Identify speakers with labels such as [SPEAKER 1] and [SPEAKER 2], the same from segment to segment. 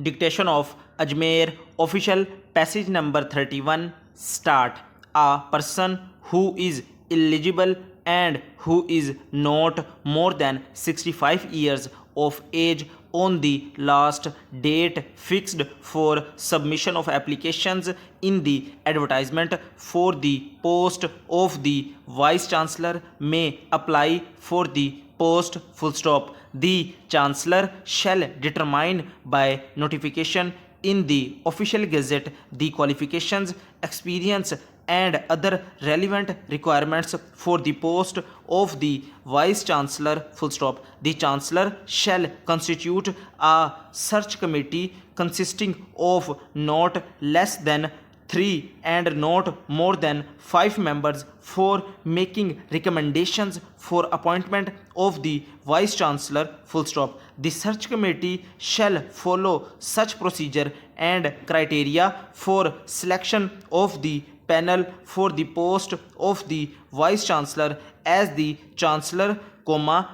[SPEAKER 1] Dictation of Ajmer, official passage number 31. Start. A person who is eligible and who is not more than 65 years of age on the last date fixed for submission of applications in the advertisement for the post of the Vice Chancellor may apply for the post full stop. The Chancellor shall determine by notification in the official gazette the qualifications, experience and other relevant requirements for the post of the Vice Chancellor full stop. The Chancellor shall constitute a search committee consisting of not less than 3 and not more than 5 members for making recommendations for appointment of the Vice Chancellor full stop. The search committee shall follow such procedure and criteria for selection of the panel for the post of the Vice Chancellor as the Chancellor,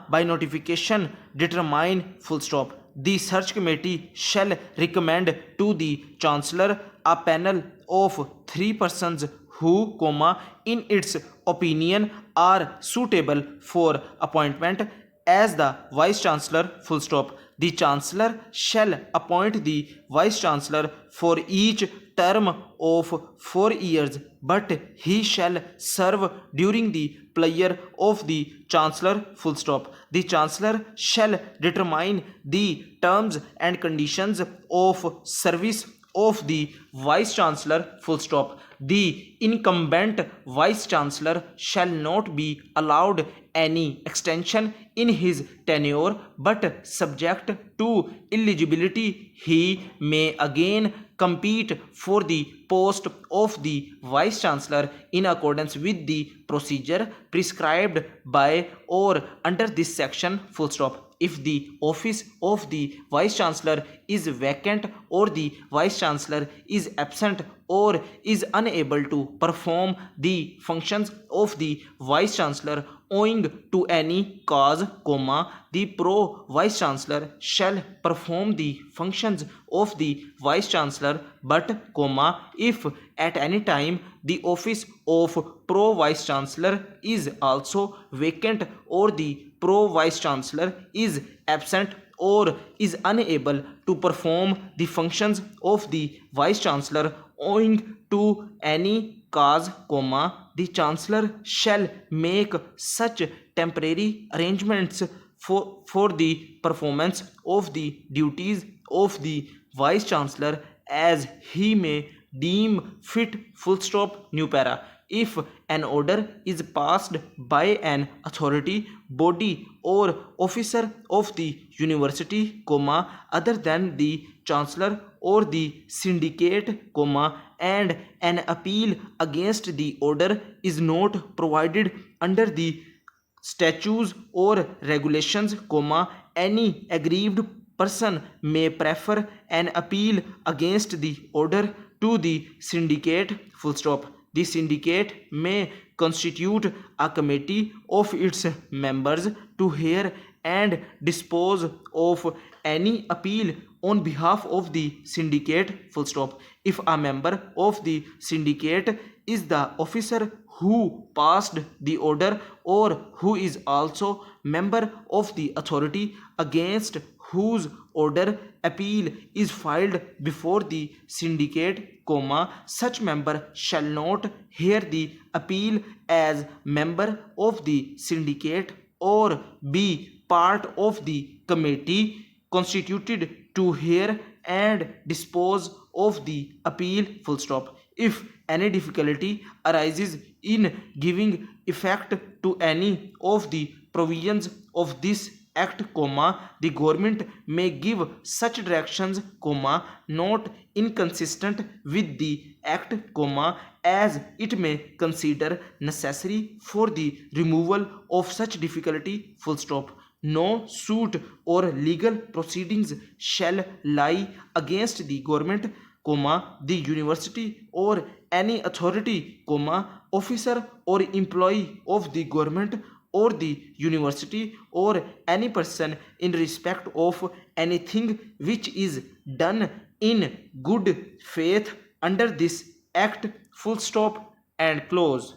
[SPEAKER 1] by notification determine full stop. The search committee shall recommend to the Chancellor a panel of 3 persons who, in its opinion are suitable for appointment as the Vice Chancellor full stop. The Chancellor shall appoint the Vice Chancellor for each term of 4 years, but he shall serve during the pleasure of the Chancellor full stop. The Chancellor shall determine the terms and conditions of service of the Vice Chancellor full stop. The incumbent Vice Chancellor shall not be allowed any extension in his tenure, but subject to eligibility he may again compete for the post of the Vice Chancellor in accordance with the procedure prescribed by or under this section full stop. If the office of the Vice Chancellor is vacant or the Vice Chancellor is absent or is unable to perform the functions of the Vice Chancellor owing to any cause, the pro Vice Chancellor shall perform the functions of the Vice Chancellor, but, if at any time the office of pro Vice Chancellor is also vacant or the pro Vice Chancellor is absent or is unable to perform the functions of the Vice Chancellor owing to any cause, the Chancellor shall make such temporary arrangements for the performance of the duties of the Vice Chancellor as he may deem fit full stop new para. If an order is passed by an authority, body or officer of the university, other than the Chancellor or the syndicate, and an appeal against the order is not provided under the statutes or regulations, any aggrieved person may prefer an appeal against the order to the syndicate full stop. The syndicate may constitute a committee of its members to hear and dispose of any appeal on behalf of the syndicate full stop. If a member of the syndicate is the officer who passed the order or who is also member of the authority against whose order appeal is filed before the syndicate, such member shall not hear the appeal as member of the syndicate or be part of the committee constituted to hear and dispose of the appeal full stop. If any difficulty arises in giving effect to any of the provisions of this act, the government may give such directions, not inconsistent with the act, as it may consider necessary for the removal of such difficulty full stop. No suit or legal proceedings shall lie against the government, the university or any authority, officer or employee of the government or the university or any person in respect of anything which is done in good faith under this act, full stop and close.